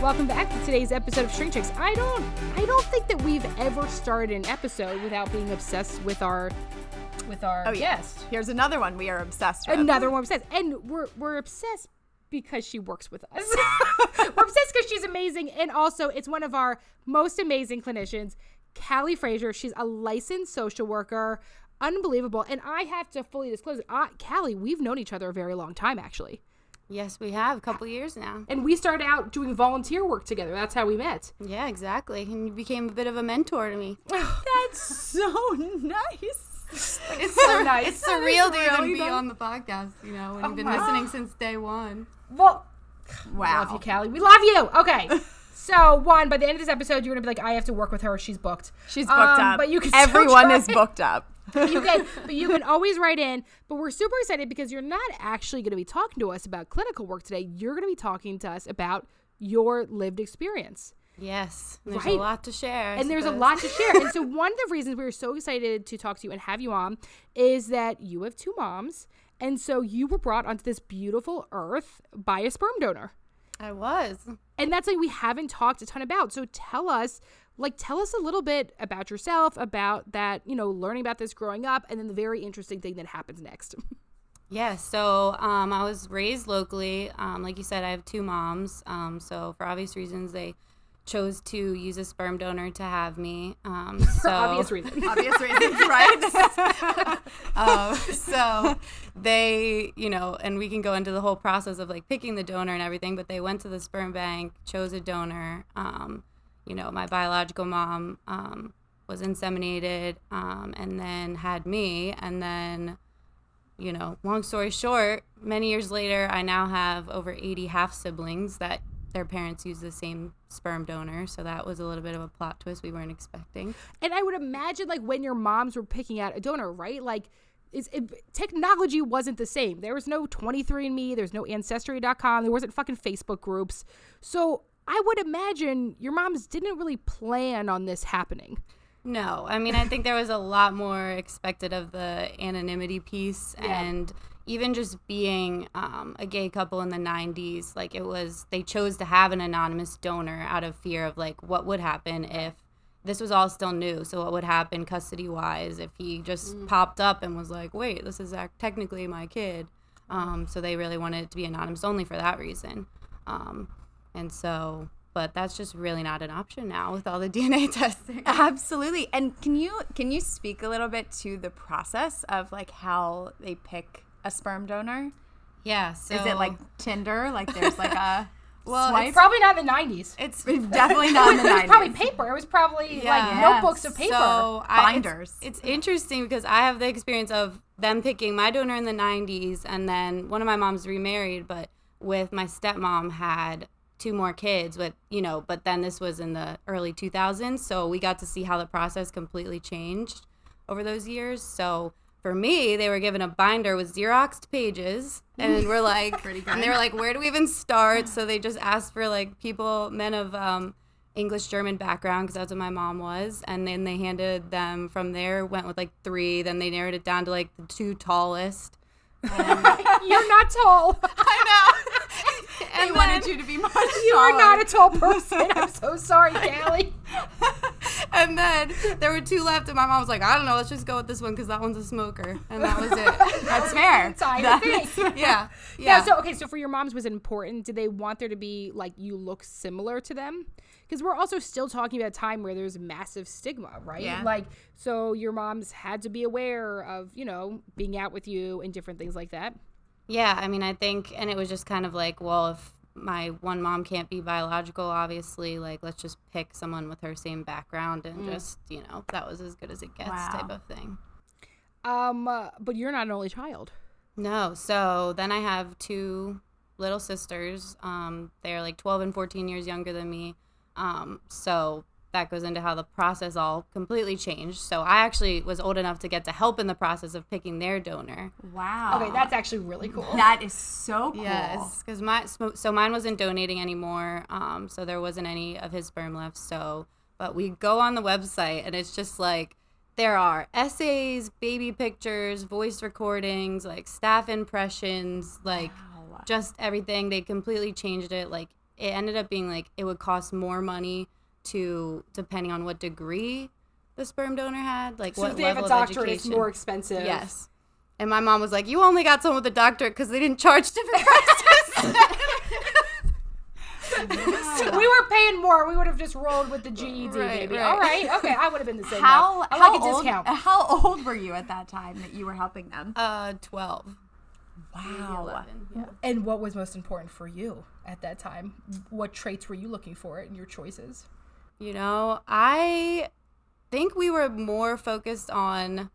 welcome back to today's episode of ShrinkChicks. I don't think that we've ever started an episode without being obsessed with our guest. Here's another one we are obsessed with. Another one obsessed. And we're obsessed because she works with us. We're obsessed because she's amazing, and also it's one of our most amazing clinicians, Callie Fraser. She's a licensed social worker. Unbelievable. And I have to fully disclose it. Callie, we've known each other a very long time, actually. Yes, we have. A couple years now. And we started out doing volunteer work together. That's how we met. Yeah, exactly. And you became a bit of a mentor to me. That's so nice. It's so nice. It's surreal to even be nice. on the podcast, when you've been listening since day one. Well, wow. Love you, Callie. We love you. Okay. So, by the end of this episode, you're going to be like, I have to work with her. She's booked. She's booked up. But you can Everyone is booked up. But you can always write in. But we're super excited because you're not actually going to be talking to us about clinical work today. You're going to be talking to us about your lived experience. Yes. There's a lot to share. And there's a lot to share. And so one of the reasons we were so excited to talk to you and have you on is that you have two moms. And so you were brought onto this beautiful earth by a sperm donor. I was. And that's something we haven't talked a ton about. So tell us a little bit about yourself, about that, learning about this growing up, and then the very interesting thing that happens next. Yeah, so I was raised locally. Like you said, I have two moms. So for obvious reasons, they chose to use a sperm donor to have me. For obvious reasons. Obvious reasons, right? So they, and we can go into the whole process of picking the donor and everything, but they went to the sperm bank, chose a donor. My biological mom was inseminated and then had me. And then, long story short, many years later, I now have over 80 half siblings that their parents used the same sperm donor. So that was a little bit of a plot twist we weren't expecting. And I would imagine when your moms were picking out a donor, right? Technology wasn't the same. There was no 23andMe. There's no Ancestry.com. There wasn't fucking Facebook groups. So I would imagine your moms didn't really plan on this happening. No. I mean, I think there was a lot more expected of the anonymity piece. Yeah. And even just being a gay couple in the 90s, they chose to have an anonymous donor out of fear of what would happen if this was all still new. So what would happen custody wise if he just popped up and was like, wait, this is technically my kid. So they really wanted it to be anonymous only for that reason. But that's just really not an option now with all the DNA testing. Absolutely. And can you speak a little bit to the process of how they pick a sperm donor? Yeah. So is it like Tinder? There's a swipe? It's probably not in the 90s. It's definitely not in the 90s. It was probably paper. It was probably notebooks of paper. So binders. It's interesting because I have the experience of them picking my donor in the 90s, and then one of my moms remarried, but with my stepmom had two more kids but then this was in the early 2000s, so we got to see how the process completely changed over those years. So for me, they were given a binder with Xeroxed pages, and we're and they were like, where do we even start? So they just asked for men of English German background, because that's what my mom was, and then they handed them from there, went with 3, then they narrowed it down to the 2 tallest. You're not tall. I know. And they wanted you to be much taller. You are not a tall person. I'm so sorry, Callie. And then there were 2 left, and my mom was like, I don't know, let's just go with this one because that one's a smoker. And that was it. That's fair. Yeah. Yeah. So for your moms, was it important? Did they want there to be you look similar to them? Because we're also still talking about a time where there's massive stigma, right? Yeah. So your moms had to be aware of, being out with you and different things like that. Yeah, I mean, I think, and it was just kind of well, if my one mom can't be biological, obviously, let's just pick someone with her same background and just, that was as good as it gets type of thing. But you're not an only child. No, so then I have 2 little sisters. They're 12 and 14 years younger than me. So that goes into how the process all completely changed. So I actually was old enough to get to help in the process of picking their donor. Wow. Okay, that's actually really cool. That is so cool. Yes, because mine wasn't donating anymore. So there wasn't any of his sperm left. But we go on the website, and it's just there are essays, baby pictures, voice recordings, staff impressions, just everything. They completely changed it. it ended up being like it would cost more money depending on what degree the sperm donor had, like So what if they have level a doctorate, of it's education. more expensive. Yes. And my mom was like, you only got someone with a doctorate because they didn't charge different prices. So we were paying more. We would have just rolled with the GED, maybe. right. All right. Okay, I would have been the same. How I like a discount. How old were you at that time that you were helping them? 12. Wow. 11, yeah. And what was most important for you at that time? What traits were you looking for in your choices? You know, I think we were more focused on,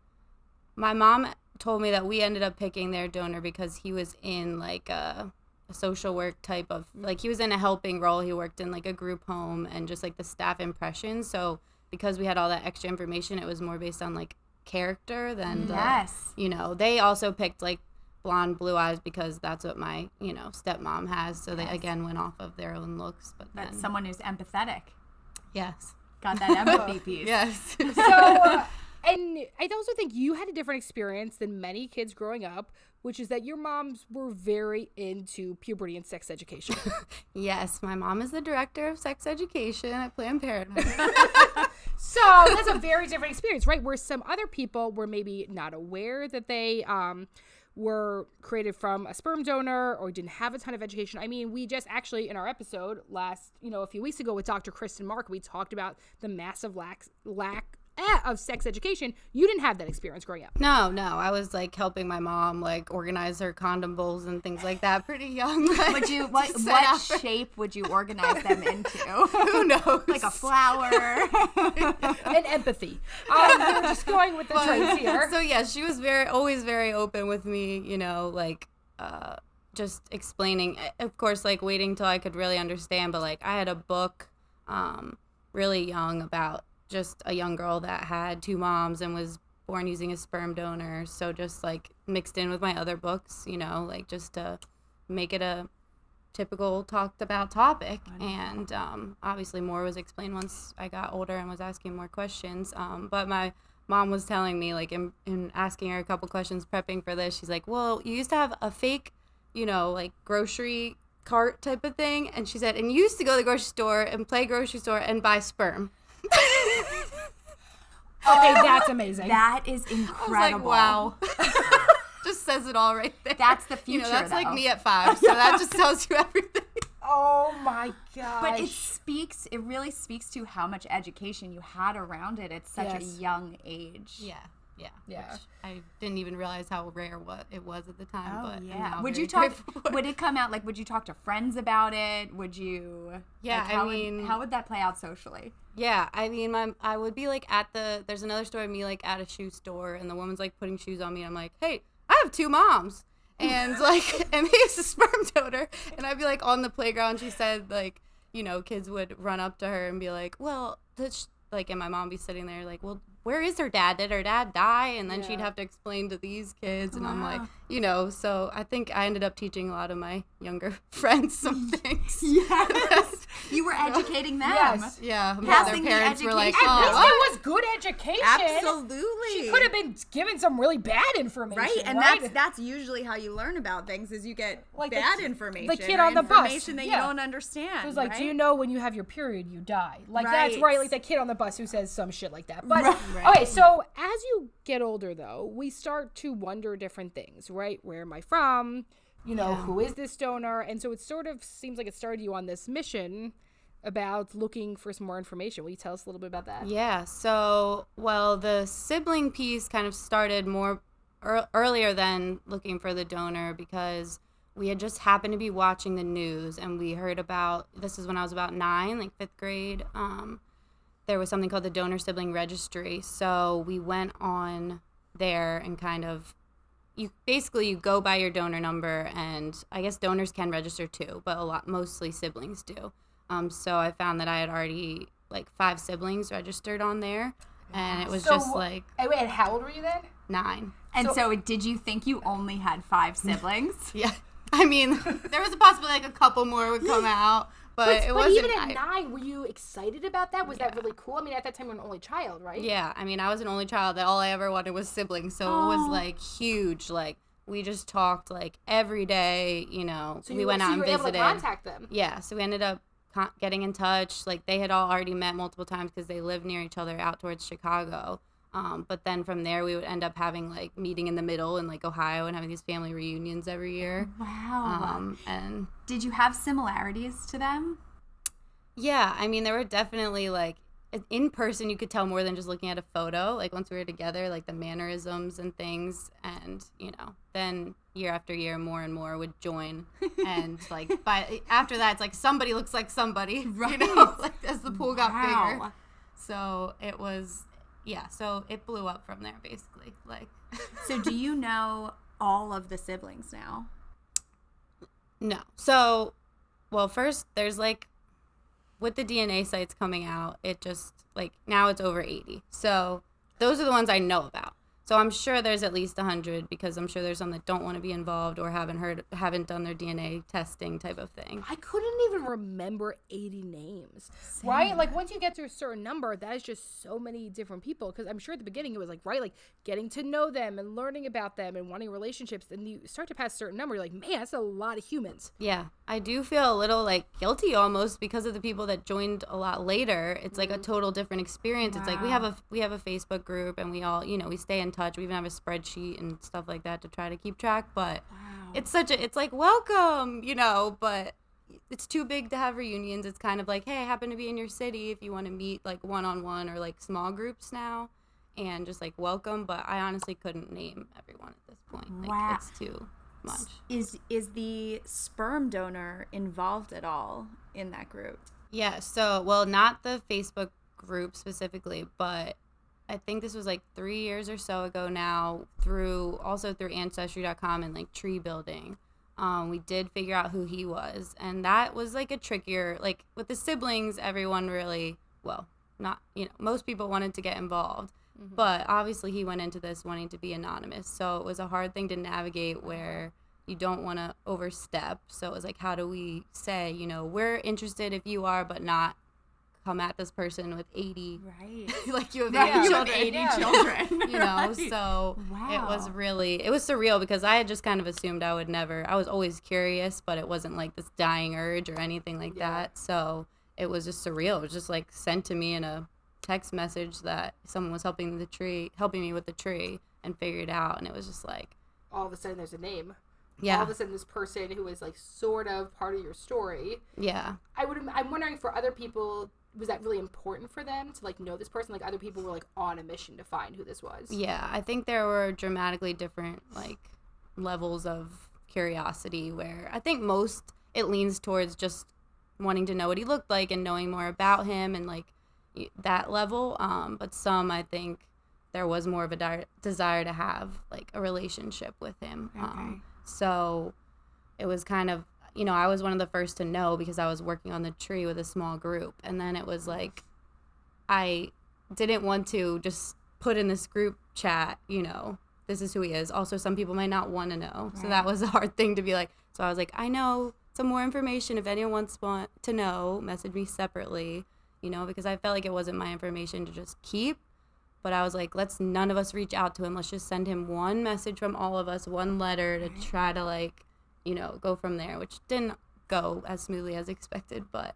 my mom told me that we ended up picking their donor because he was in like a social work type of, like he was in a helping role. He worked in like a group home and just like the staff impression. So because we had all that extra information, it was more based on like character than Yes. you know, they also picked like blonde, blue eyes because that's what my, you know, stepmom has. So they again went off of their own looks. But That's then, someone who's empathetic. yes. Got that empathy piece. Yes. So, and I also think you had a different experience than many kids growing up, which is that your moms were very into puberty and sex education. Yes, my mom is the director of sex education at Planned Parenthood. So that's a very different experience, right? Where some other people were maybe not aware that they were created from a sperm donor or didn't have a ton of education. I mean, we just actually in our episode a few weeks ago with Dr. Kristen Mark, we talked about the massive lack of sex education. You didn't have that experience growing up. No, I was like helping my mom like organize her condom bowls and things like that pretty young. Like, Would you what shape would you organize them into? who knows? Like a flower. And empathy. We're just going with the traits here. So yeah, she was always very open with me, you know, like just explaining, of course, like waiting till I could really understand, but like I had a book really young about just a young girl that had 2 moms and was born using a sperm donor. So just like mixed in with my other books, you know, like just to make it a typical talked about topic. And obviously more was explained once I got older and was asking more questions. But my mom was telling me, like in asking her a couple questions prepping for this, she's like, well, you used to have a fake, you know, like grocery cart type of thing. And she said, and you used to go to the grocery store and play grocery store and buy sperm. Okay, that's amazing. That is incredible. I was like, wow. Just says it all right there. That's the future. You know, that's like though. me at 5, so that just tells you everything. Oh my gosh. But it really speaks to how much education you had around it at such a young age. Yeah. Yeah. Which I didn't even realize how rare it was at the time. Oh, but I'm yeah. now Would very you talk? grateful for it. Would it come out like? Would you talk to friends about it? Would you? Yeah, like, how how would that play out socially? Yeah, I mean, I would be like there's another story of me like at a shoe store and the woman's like putting shoes on me. And I'm like, hey, I have 2 moms. And like, and he's a sperm donor. And I'd be like on the playground. She said like, you know, kids would run up to her and be like, well, and my mom be sitting there like, well, where is her dad? Did her dad die? And then she'd have to explain to these kids. And I'm like, you know, so I think I ended up teaching a lot of my younger friends some things. Yes. You were educating them. Yes. Yeah. Passing Their the parents were like, education. At least oh, it was good education. Absolutely. She could have been given some really bad information. Right, and right? that's usually how you learn about things is you get Like bad information. the kid or on the bus. information that you Yeah. don't understand. It was like, right? do you know when you have your period, you die? Like, Right. that's right. Like that kid on the bus who says some shit like that. But, Right. okay, so as you get older, though, we start to wonder different things, right? Where am I from? You know, who is this donor? And so it sort of seems like it started you on this mission about looking for some more information. Will you tell us a little bit about that? Yeah, so, well, the sibling piece kind of started more earlier than looking for the donor because we had just happened to be watching the news and we heard about, this is when I was about 9, like 5th grade, there was something called the Donor Sibling Registry. So we went on there and kind of, you go by your donor number, and I guess donors can register too, but mostly siblings do. So I found that I had already like 5 siblings registered on there, and it was just like Wait, and how old were you then? 9. And so did you think you only had 5 siblings? Yeah, I mean, there was a possibility like a couple more would come out, but it wasn't. But even at 9, were you excited about that? Was that really cool? I mean, at that time, you were an only child, right? Yeah, I mean, I was an only child. That all I ever wanted was siblings, so it was like huge. Like we just talked like every day, you know. So we went out and visited. Able to contact them. Yeah, so we ended up getting in touch. Like they had all already met multiple times because they lived near each other out towards Chicago. But then from there we would end up having like meeting in the middle in like Ohio and having these family reunions every year. Wow. And did you have similarities to them? Yeah, I mean there were definitely like in person you could tell more than just looking at a photo. Like once we were together, like the mannerisms and things, and you know, then year after year more and more would join, and like after that it's like somebody looks like somebody, right? You know, like as the pool got bigger. So it was. Yeah, so it blew up from there, basically. Like, so do you know all of the siblings now? No. So, well, first, there's, like, with the DNA sites coming out, it just, like, now it's over 80. So those are the ones I know about. So I'm sure there's at least 100 because I'm sure there's some that don't want to be involved or haven't done their DNA testing type of thing. I couldn't even remember 80 names. Same. Right? Like once you get to a certain number, that is just so many different people. Because I'm sure at the beginning it was like, right, like getting to know them and learning about them and wanting relationships. And you start to pass a certain number, you're like, man, that's a lot of humans. Yeah. I do feel a little like guilty almost because of the people that joined a lot later. It's like a total different experience. Wow. It's like we have a Facebook group and we all, you know, we stay in touch. We even have a spreadsheet and stuff like that to try to keep track. But it's like welcome, you know, but it's too big to have reunions. It's kind of like, hey, I happen to be in your city if you want to meet like one-on-one or like small groups now and just like welcome. But I honestly couldn't name everyone at this point. Like it's too much. Is the sperm donor involved at all in that group? Yeah, so well, not the Facebook group specifically, but I think this was like 3 years or so ago now through Ancestry.com and like tree building. We did figure out who he was, and that was like a trickier, like with the siblings, everyone really, well, not, you know, most people wanted to get involved. But obviously he went into this wanting to be anonymous. So it was a hard thing to navigate where you don't want to overstep. So it was like, how do we say, you know, we're interested if you are, but not come at this person with 80. Right. Like you have 80 children. 80 children. You know, so it was surreal because I had just kind of assumed I was always curious, but it wasn't like this dying urge or anything like that. So it was just surreal. It was just like sent to me in a text message that someone was helping me with the tree and figured out, and it was just like all of a sudden there's a name. Yeah. All of a sudden this person who is like sort of part of your story. Yeah. I'm wondering for other people, was that really important for them to like know this person? Like other people were like on a mission to find who this was. Yeah, I think there were dramatically different like levels of curiosity where I think most it leans towards just wanting to know what he looked like and knowing more about him and like that level, but some I think there was more of a desire to have like a relationship with him. So it was kind of, you know, I was one of the first to know because I was working on the tree with a small group, and then it was like I didn't want to just put in this group chat, you know, this is who he is. Also, some people might not want to know, so that was a hard thing to be like. So I was like, I know some more information. If anyone wants to know, message me separately. You know, because I felt like it wasn't my information to just keep. But I was like, let's none of us reach out to him. Let's just send him one message from all of us, one letter to try to like, you know, go from there, which didn't go as smoothly as expected. But,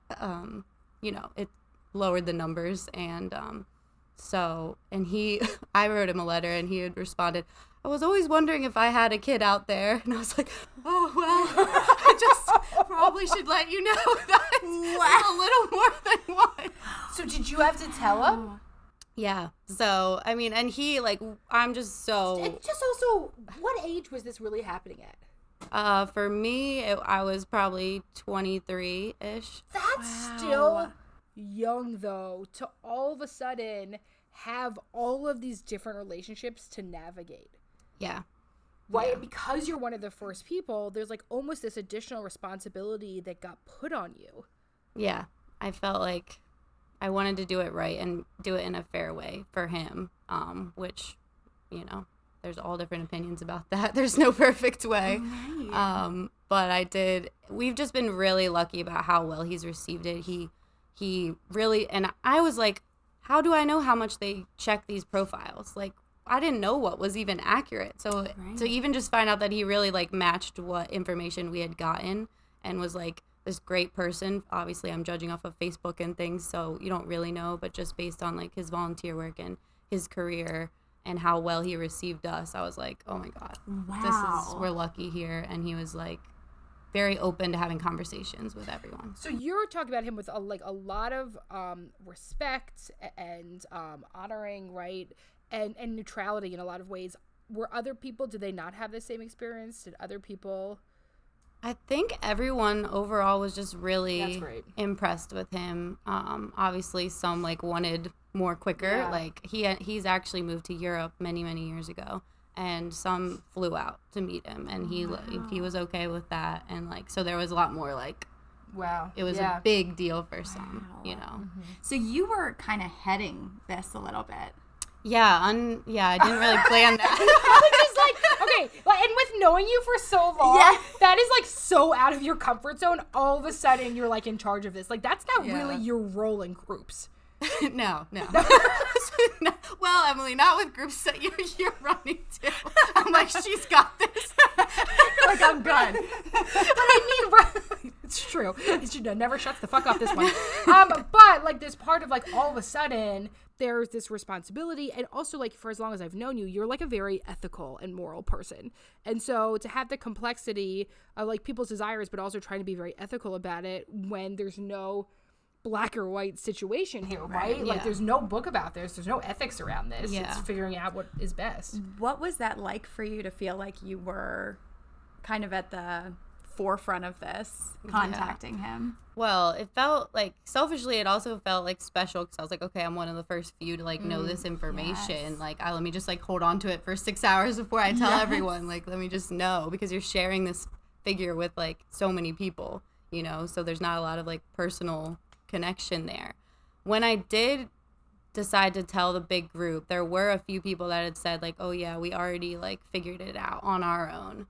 you know, it lowered the numbers. And I wrote him a letter and he had responded, I was always wondering if I had a kid out there. And I was like, oh, well, I just probably should let you know that it's a little more than one. So did you have to tell him? Yeah. So, I mean, and he, like, I'm just so... It's just also, what age was this really happening at? For me, I was probably 23-ish. That's still young, though, to all of a sudden have all of these different relationships to navigate. Yeah. Right? Yeah. Because you're one of the first people, there's like almost this additional responsibility that got put on you. Yeah. I felt like I wanted to do it right and do it in a fair way for him, which, you know, there's all different opinions about that. There's no perfect way. Right. But we've just been really lucky about how well he's received it. He really, and I was like, how do I know how much they check these profiles? Like, I didn't know what was even accurate. So to even just find out that he really like matched what information we had gotten and was like this great person. Obviously, I'm judging off of Facebook and things, so you don't really know, but just based on like his volunteer work and his career and how well he received us, I was like, oh my God, we're lucky here. And he was like very open to having conversations with everyone. So you're talking about him with a lot of respect and honoring, right? And neutrality in a lot of ways. Were other people, did they not have the same experience? Did other people? I think everyone overall was just really impressed with him. Obviously, some like wanted more quicker. Yeah. Like he's actually moved to Europe many years ago, and some flew out to meet him, and he was okay with that. And like so, there was a lot more like. Wow. It was a big deal for some, you know. Mm-hmm. So you were kind of heading this a little bit. Yeah, I didn't really plan that. Just like, okay, and with knowing you for so long, that is like so out of your comfort zone. All of a sudden, you're like in charge of this. Like, that's not really your role in groups. No. No. Well, Emily, not with groups that you're running to. I'm like, she's got this. Like, I'm good. It's true. She never shuts the fuck up, this one. But like this part of like all of a sudden there's this responsibility, and also like for as long as I've known you, you're like a very ethical and moral person, and so to have the complexity of like people's desires, but also trying to be very ethical about it when there's no black or white situation here, right? Yeah. Like there's no book about this, there's no ethics around this. It's figuring out what is best. What was that like for you to feel like you were kind of at the forefront of this, contacting him? Well, it felt like, selfishly, it also felt like special because I was like, okay, I'm one of the first few to like know this information. Like, let me just like hold on to it for 6 hours before I tell everyone. Like, let me just know, because you're sharing this figure with like so many people, you know, so there's not a lot of like personal connection there. When I did decide to tell the big group, there were a few people that had said like, oh yeah, we already like figured it out on our own.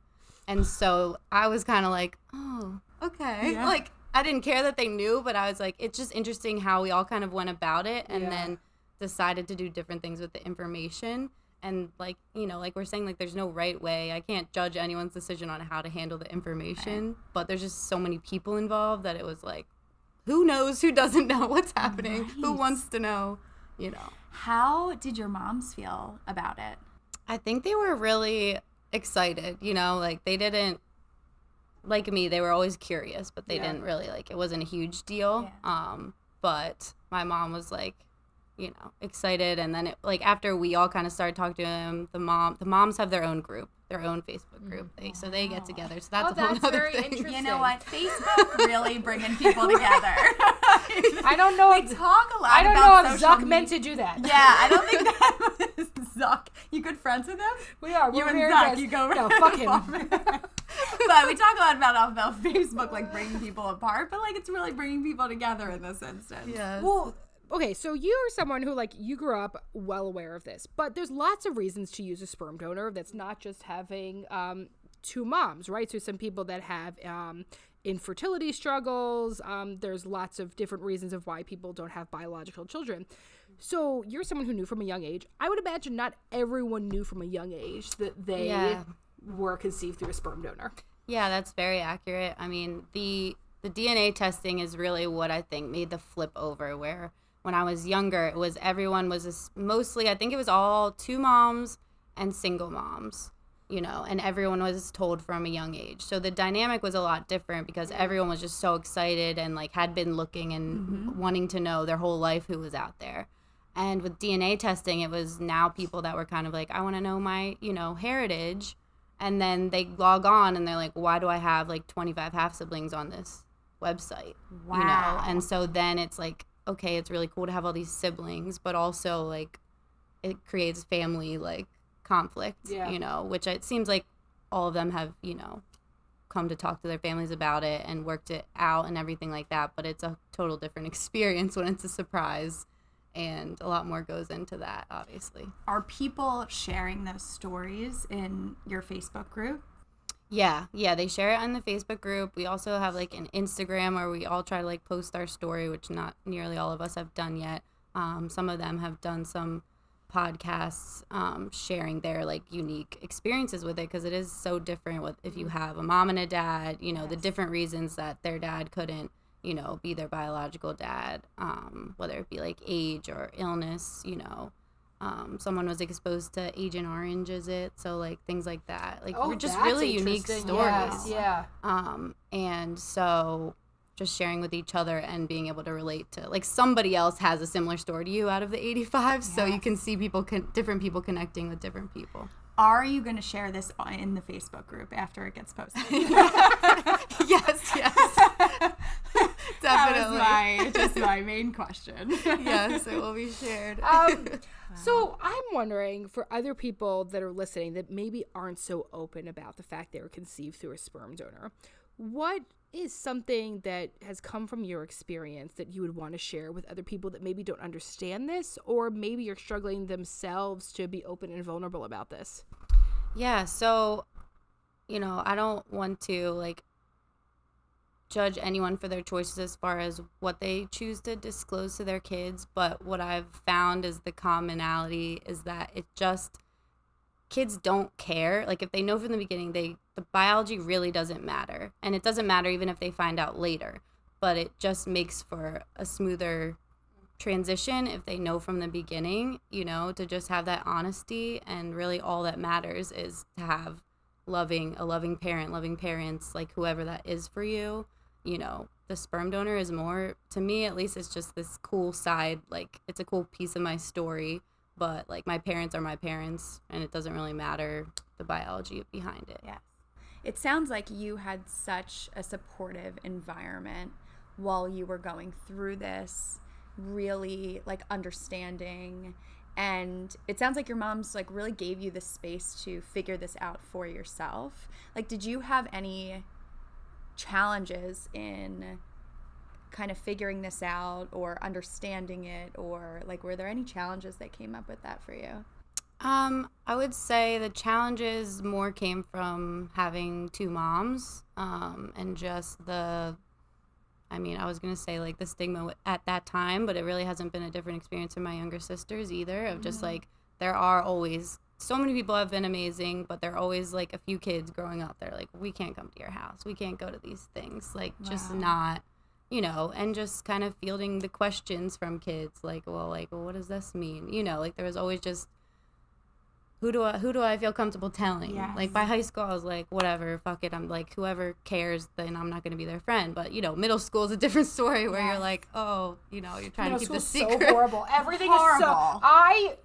And so I was kind of like, oh, okay. Yeah. Like, I didn't care that they knew, but I was like, it's just interesting how we all kind of went about it and then decided to do different things with the information. And like, you know, like we're saying, like there's no right way. I can't judge anyone's decision on how to handle the information, but there's just so many people involved that it was like, who knows, who doesn't know what's happening, who wants to know, you know. How did your moms feel about it? I think they were really excited, you know, like they didn't, like me, they were always curious, but they didn't really, like, it wasn't a huge deal. But my mom was like, you know, excited. And then it, like, after we all kind of started talking to him, the moms have their own group, their own Facebook group. So they get together. So that's a whole other thing. You know what? Facebook really bringing people together. I don't know. We talk a lot. I don't about know if Zuck meant to do that. Yeah, I don't think that was Zuck. You good friends with him? We are. You and Zuck. You go. No, fuck him. But we talk a lot about Facebook, like bringing people apart, but like it's really bringing people together in this instance. Yes. Well, okay, so you're someone who, like, you grew up well aware of this, but there's lots of reasons to use a sperm donor that's not just having two moms, right? So some people that have infertility struggles, there's lots of different reasons of why people don't have biological children. So you're someone who knew from a young age. I would imagine not everyone knew from a young age that they were conceived through a sperm donor. Yeah, that's very accurate. I mean, the DNA testing is really what I think made the flip over, where when I was younger, it was everyone was mostly, I think it was all two moms and single moms, you know, and everyone was told from a young age. So the dynamic was a lot different because everyone was just so excited and like had been looking and wanting to know their whole life who was out there. And with DNA testing, it was now people that were kind of like, I want to know my, you know, heritage. And then they log on and they're like, why do I have like 25 half siblings on this website? Wow. You know? And so then it's like, okay, it's really cool to have all these siblings, but also like it creates family like conflict, you know, which it seems like all of them have, you know, come to talk to their families about it and worked it out and everything like that. But it's a total different experience when it's a surprise. And a lot more goes into that, obviously. Are people sharing those stories in your Facebook group? Yeah, they share it on the Facebook group. We also have like an Instagram where we all try to like post our story, which not nearly all of us have done yet. Some of them have done some podcasts sharing their like unique experiences with it, because it is so different if you have a mom and a dad, you know, the different reasons that their dad couldn't, you know, be their biological dad, whether it be like age or illness, you know. Someone was exposed to Agent Orange, is it? So like things like that. Like we're just really unique stories. Yes, And so just sharing with each other and being able to relate to, like, somebody else has a similar story to you out of the 85, so you can see people, different people connecting with different people. Are you going to share this in the Facebook group after it gets posted? Yes. Definitely. That was my main question. Yes, it will be shared. So I'm wondering, for other people that are listening that maybe aren't so open about the fact they were conceived through a sperm donor, what is something that has come from your experience that you would want to share with other people that maybe don't understand this, or maybe you're struggling themselves to be open and vulnerable about this? Yeah, so, you know, I don't want to, like, judge anyone for their choices as far as what they choose to disclose to their kids, but what I've found is the commonality is that it just, kids don't care. Like, if they know from the beginning, the biology really doesn't matter, and it doesn't matter even if they find out later, but it just makes for a smoother transition if they know from the beginning, you know, to just have that honesty. And really all that matters is to have a loving parents, like whoever that is for you. You know, the sperm donor is more, to me at least, it's just this cool side, like it's a cool piece of my story, but like my parents are my parents, and it doesn't really matter the biology behind it. Yes. It sounds like you had such a supportive environment while you were going through this, really like understanding, and it sounds like your mom's like really gave you the space to figure this out for yourself. Like, did you have any challenges in kind of figuring this out or understanding it, or like were there any challenges that came up with that for you? I would say the challenges more came from having two moms, and just I was going to say like the stigma at that time, but it really hasn't been a different experience for my younger sisters either, of just like, there are always, so many people have been amazing, but there are always like a few kids growing up, they're like, we can't come to your house, we can't go to these things, like just not, you know, and just kind of fielding the questions from kids, like, well, what does this mean? You know, like there was always just, who do I feel comfortable telling? Yes. Like by high school, I was like, whatever, fuck it. I'm like, whoever cares, then I'm not going to be their friend. But, you know, middle school is a different story where you're like, oh, you know, you're trying to keep the secret. So horrible. Everything is so,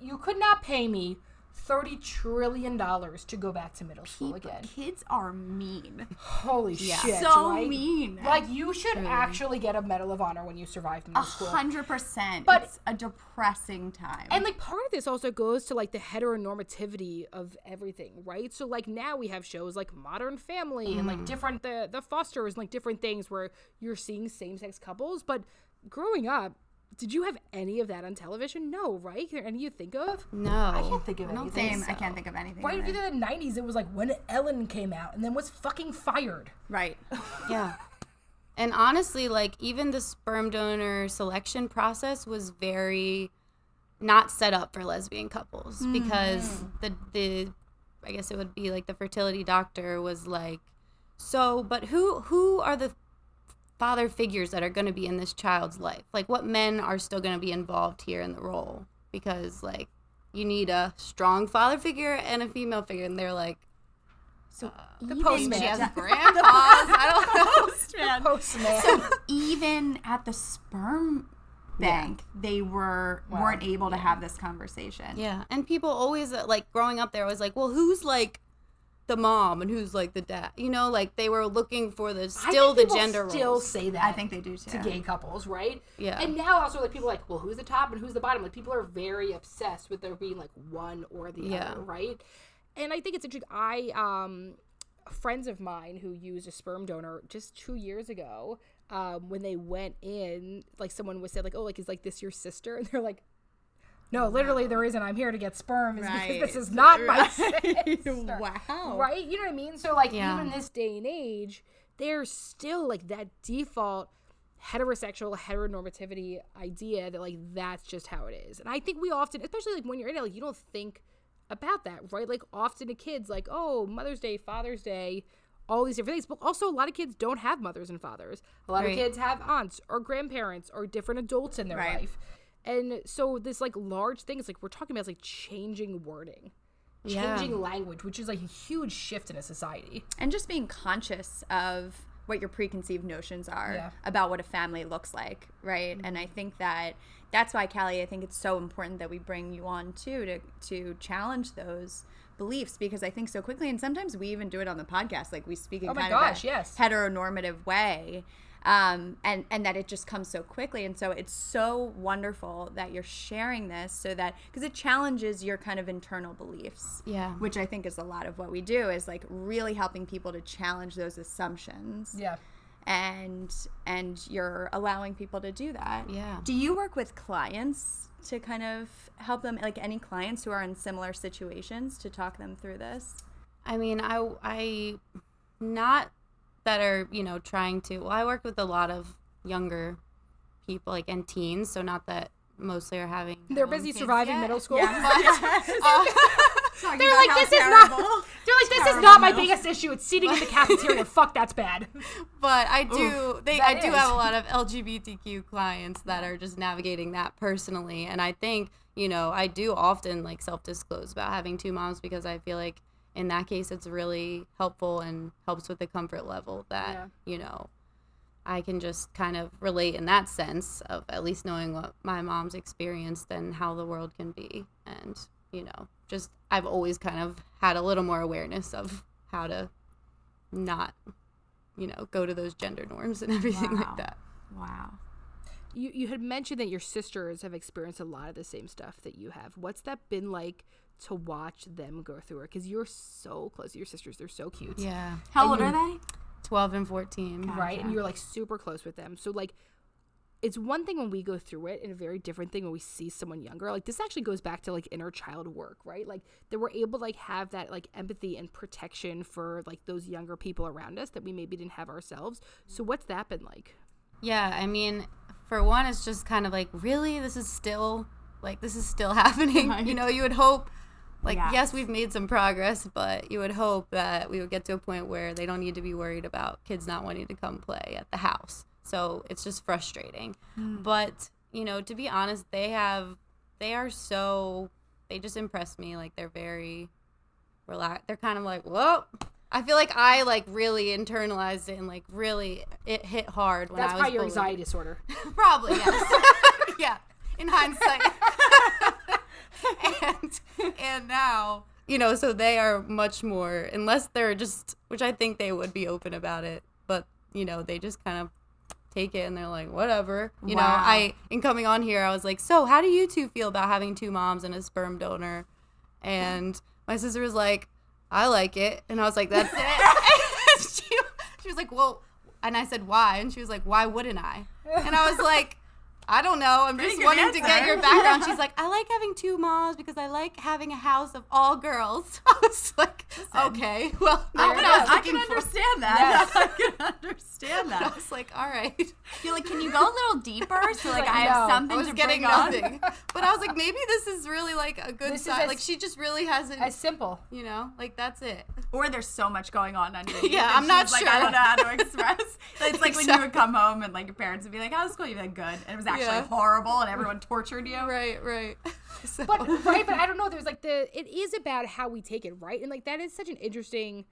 you could not pay me $30 trillion to go back to middle school again. Kids are mean. Holy shit. So right? mean. Like, you should actually get a Medal of Honor when you survived middle school. 100%. But it's a depressing time. And, like, part of this also goes to, like, the heteronormativity of everything, right? So, like, now we have shows like Modern Family and, like, different, the Fosters and, like, different things where you're seeing same-sex couples. But growing up, did you have any of that on television? No, right? Can any of you think of? No. I can't think of anything. I can't think of anything. Right through the 90s, it was like when Ellen came out and then was fucking fired. Right. Yeah. And honestly, like, even the sperm donor selection process was very not set up for lesbian couples, because the I guess it would be like the fertility doctor was like, so, but who are the father figures that are going to be in this child's life? Like, what men are still going to be involved here in the role? Because, like, you need a strong father figure and a female figure. And they're like, so the postman. She has grandpas. I don't know. The postman. So even at the sperm bank, they weren't able to have this conversation. Yeah. And people always, like, growing up there was like, well, who's, like, the mom and who's like the dad, you know, like they were looking for the gender roles. Still say that. I think they do too. To gay couples, right? Yeah. And now also like people are like, well, who's the top and who's the bottom? Like people are very obsessed with there being like one or the other, right? And I think it's interesting. Friends of mine who used a sperm donor just 2 years ago, when they went in, like someone was said like, oh, like is like this your sister? And they're like, no, literally the reason I'm here to get sperm is because this is not my sister. Wow. Right? You know what I mean? So, like, even this day and age, there's still, like, that default. heterosexual heteronormativity idea that like that's just how it is. And I think we often, especially like when you're in it, like you don't think about that, right? Like often to kids, like, oh, Mother's Day, Father's Day, all these different things. But also a lot of kids don't have mothers and fathers. A lot of kids have aunts or grandparents or different adults in their life. And so this like large thing is like we're talking about is like changing wording, changing language, which is like a huge shift in a society. And just being conscious of what your preconceived notions are about what a family looks like, right? And I think that's why, Callie, I think it's so important that we bring you on too to challenge those beliefs, because I think so quickly, and sometimes we even do it on the podcast, like we speak in kind of a heteronormative way, and that it just comes so quickly. And so it's so wonderful that you're sharing this, so that, because it challenges your kind of internal beliefs, which I think is a lot of what we do, is like really helping people to challenge those assumptions. And you're allowing people to do that. Do you work with clients to kind of help them, like any clients who are in similar situations, to talk them through this? I mean, I not that are, you know, trying to, well, I work with a lot of younger people, like, and teens, so not that mostly are having they're busy surviving middle school. They're like, this is not my biggest issue. It's seating in the cafeteria. Fuck, that's bad. But I do have a lot of LGBTQ clients that are just navigating that personally. And I think, you know, I do often like self-disclose about having two moms, because I feel like in that case it's really helpful and helps with the comfort level that, you know, I can just kind of relate in that sense of at least knowing what my mom's experienced and how the world can be. And, you know, just I've always kind of had a little more awareness of how to not, you know, go to those gender norms and everything like that. Wow. You had mentioned that your sisters have experienced a lot of the same stuff that you have. What's that been like to watch them go through it? Because you're so close to your sisters. They're so cute. Yeah. How old are they? 12 and 14. Gotcha. Right? And you're like super close with them. So like, it's one thing when we go through it, and a very different thing when we see someone younger. Like, this actually goes back to like inner child work, right? Like that we're able to like have that like empathy and protection for like those younger people around us that we maybe didn't have ourselves. So what's that been like? Yeah, I mean, for one, it's just kind of like, really, this is still happening. Right. You know, you would hope, like, yes, we've made some progress, but you would hope that we would get to a point where they don't need to be worried about kids not wanting to come play at the house. So it's just frustrating. But, you know, to be honest, they just impress me. Like, they're very relaxed. They're kind of like, whoa. I feel like I, like, really internalized it and, like, really it hit hard when I was That's probably your anxiety disorder. Probably, yes. Yeah, in hindsight. And now, you know, so they are much more, unless they're just, which I think they would be open about it, but, you know, they just kind of take it and they're like, whatever. You know, in coming on here, I was like, so how do you two feel about having two moms and a sperm donor? And my sister was like, I like it. And I was like, that's it. she was like, well, and I said, why? And she was like, why wouldn't I? And I was like, I don't know. I'm just wanting to get your background. She's like, I like having two moms because I like having a house of all girls. I was like, okay, well, I can understand that. Yes. I can understand that. I was like, all right. You're like, can you go a little deeper? So like, I have something to bring nothing. But I was like, maybe this is really like a good side. Like, she just really hasn't. As simple. You know, like, that's it. Or there's so much going on underneath. Yeah, I'm not sure. Like, I don't know how to express. It's like when you would come home and like your parents would be like, how's school? You'd be like, good. And it was actually horrible and everyone tortured you. Right. So. But I don't know. There's like it is about how we take it, right? And like that is such an interesting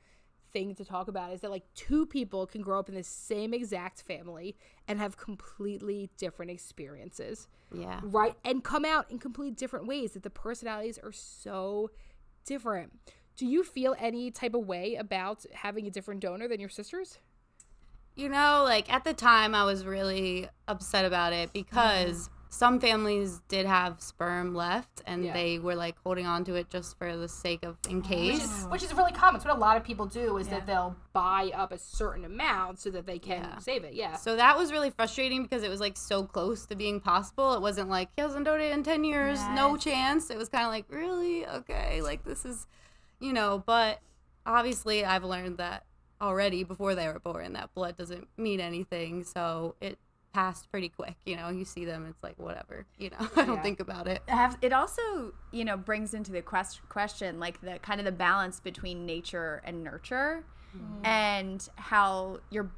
thing to talk about, is that like two people can grow up in the same exact family and have completely different experiences. Yeah. Right? And come out in completely different ways, that the personalities are so different. Do you feel any type of way about having a different donor than your sisters? You know, like, at the time, I was really upset about it because some families did have sperm left, and they were, like, holding on to it just for the sake of in case. Which is really common. It's what a lot of people do, is that they'll buy up a certain amount so that they can save it. Yeah. So that was really frustrating because it was, like, so close to being possible. It wasn't like, he hasn't donated in 10 years, no chance. It was kind of like, really? Okay, like, this is, you know, but obviously I've learned that already before they were born, that blood doesn't mean anything, so it passed pretty quick. You see them, it's like whatever. I don't think about it. It also, brings into the question like the kind of the balance between nature and nurture, and how you're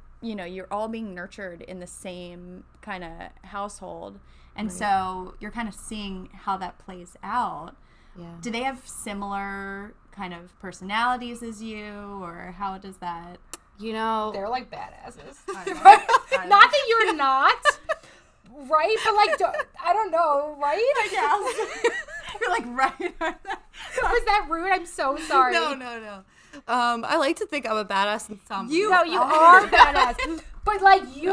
all being nurtured in the same kind of household, and so you're kind of seeing how that plays out. Yeah. Do they have similar kind of personalities as you, or how does that? They're like badasses. Not that you're not, right? But like, I don't know, right? I guess. You're like, right. Was that rude? I'm so sorry. No. I like to think I'm a badass in some way. You are badass. But like you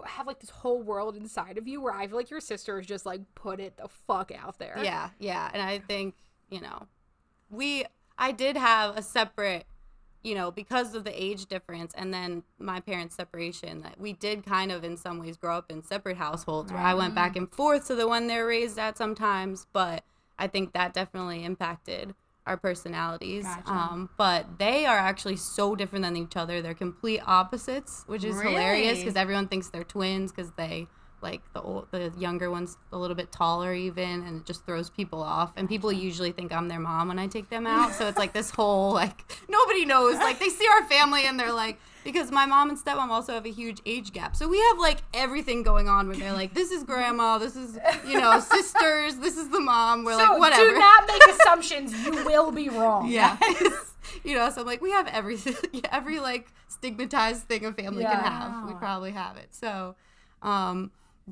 have like this whole world inside of you where I feel like your sister is just like put it the fuck out there. Yeah. And I think, I did have a separate, because of the age difference and then my parents' separation, that we did kind of in some ways grow up in separate households where I went back and forth to the one they're raised at sometimes, but I think that definitely impacted our personalities. Gotcha. But they are actually so different than each other. They're complete opposites, which is hilarious because everyone thinks they're twins because they like the younger one's a little bit taller even, and it just throws people off. And people usually think I'm their mom when I take them out. So it's like this whole like nobody knows. Like they see our family and they're like, because my mom and stepmom also have a huge age gap. So we have like everything going on where they're like, this is grandma, this is, sisters, this is the mom. We're like, whatever. Do not make assumptions. You will be wrong. Yeah. So I'm like, we have everything, every like stigmatized thing a family can have. We probably have it. So,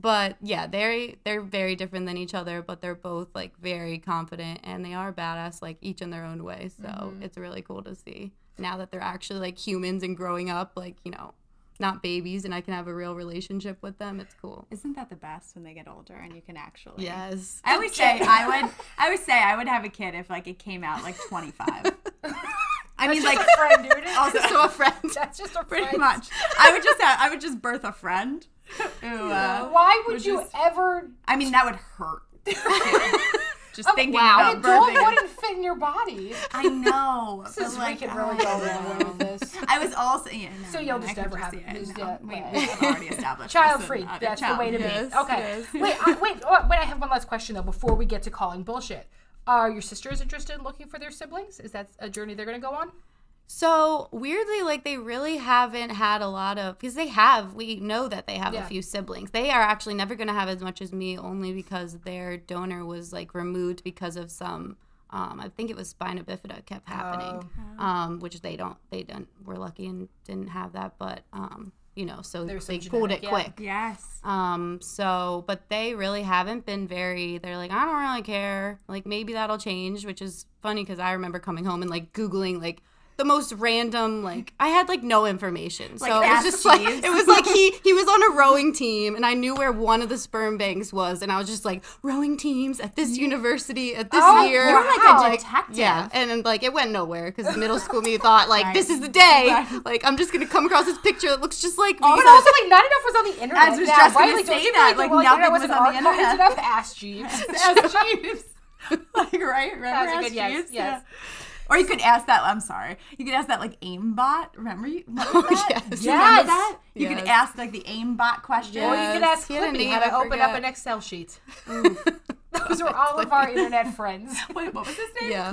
but yeah, they're very different than each other, but they're both like very confident and they are badass, like each in their own way. So it's really cool to see now that they're actually like humans and growing up, like, not babies, and I can have a real relationship with them. It's cool. Isn't that the best when they get older and you can actually? Yes. I always say I would have a kid if like it came out like 25. I mean, like a friend, dude. Also a friend. That's just a friend. Pretty much. I would just birth a friend. Why would you ever? I mean, that would hurt. Just thinking about birthing. An adult wouldn't fit in your body. I know. We could really go wrong with this. I was also, so you'll just never have we've it. already established. Child free. That's the way to be. Okay. Yes. Wait. I have one last question though before we get to calling bullshit. Are your sisters interested in looking for their siblings? Is that a journey they're going to go on? So weirdly, like they really haven't had a lot of, because we know that they have a few siblings. They are actually never going to have as much as me, only because their donor was like removed because of some, I think it was spina bifida kept happening, which they were lucky and didn't have that, but, so they pulled it quick. Yes. But they really haven't been they're like, I don't really care. Like maybe that'll change, which is funny because I remember coming home and like Googling like the most random, like, I had, like, no information. So it was just, like, it was like he was on a rowing team, and I knew where one of the sperm banks was, and I was just like, rowing teams at this university at this year. You're like a detective. Yeah, and, like, it went nowhere, because middle school me thought, like, this is the day. Right. Like, I'm just going to come across this picture that looks just like me. But also, like, not enough was on the internet. I was just going to say that. Like, nothing was on the internet. Enough Ask Jeeves. Ask Jeeves. Like, right? Remember That was a good yes. Yeah. Or you could ask that, I'm sorry, you could ask that, like, aimbot. Remember that? Yes. Do you remember that? You could ask, like, the aimbot question. Yes. Or you could ask Clippy how to open up an Excel sheet. Those were all of our internet friends. Wait, what was his name? Yeah.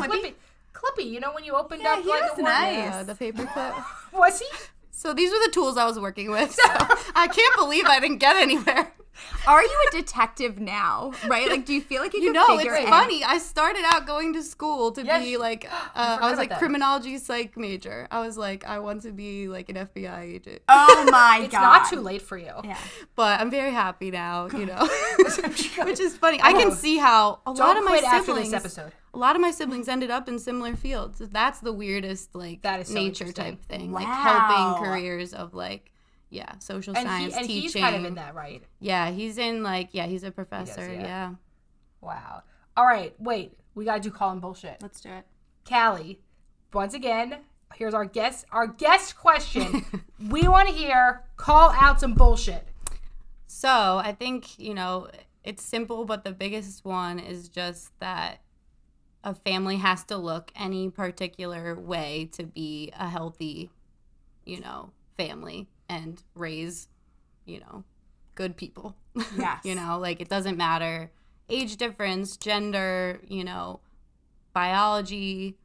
Clippy, when you opened up, like, the nice. Yeah, the paperclip. Was he? So these were the tools I was working with. So I can't believe I didn't get anywhere. Are you a detective now? Right? Like, do you feel like you can figure it out? It's funny. I started out going to school to be like, I was like criminology psych major. I was like, I want to be like an FBI agent. Oh my God. It's not too late for you. Yeah. But I'm very happy now, which is funny. I can see how a lot of my siblings, after this episode. A lot of my siblings ended up in similar fields. That's the weirdest, like, that is so nature type thing. Wow. Like, helping careers of, like, social science teaching. And he's kind of in that, right? Yeah, he's in, like, he's a professor, yeah. Wow. All right, wait. We got to do calling bullshit. Let's do it. Callie, once again, here's our guest question. We want to hear, call out some bullshit. So, I think, it's simple, but the biggest one is just that a family has to look any particular way to be a healthy, family and raise, good people. Yes. You know, like it doesn't matter age difference, gender, you know, biology,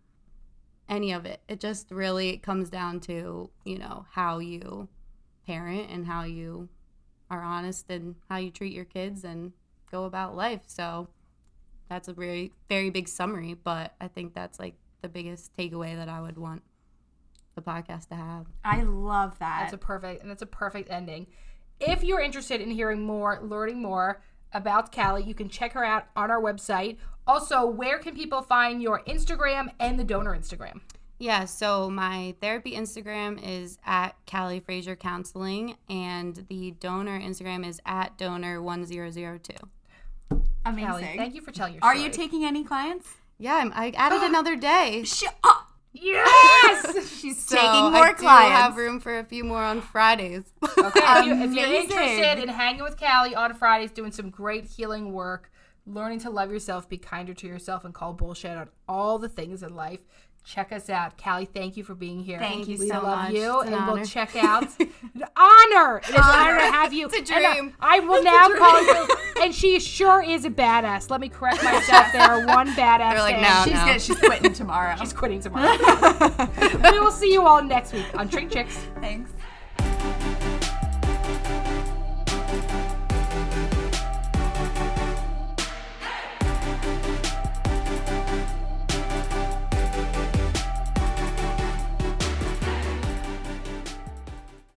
any of it. It just really comes down to, you know, how you parent and how you are honest and how you treat your kids and go about life. So that's a very, very big summary, but I think that's like the biggest takeaway that I would want the podcast to have. I love that. That's a perfect ending. If you're interested in hearing more, learning more about Callie, you can check her out on our website. Also, where can people find your Instagram and the donor Instagram? Yeah, so my therapy Instagram is at Callie Fraser Counseling, and the donor Instagram is at donor1002. Amazing. Callie, thank you for telling your story. Are you taking any clients? Yeah, I added another day. Yes! She's So taking more I clients. do have room for a few more on Fridays. Okay, if you're Amazing. interested in hanging with Callie on Fridays, doing some great healing work, learning to love yourself, be kinder to yourself, and call bullshit on all the things in life, check us out. Callie, thank you for being here. Thank you we so love much. you, It's an and honor. we'll check out. Honor! It is an honor to have you. It's a And dream. I will now call you, and she sure is a badass. Let me correct myself there. One badass. They're like, thing. no. She's quitting tomorrow. She's quitting tomorrow. We will see you all next week on ShrinkChicks. Thanks.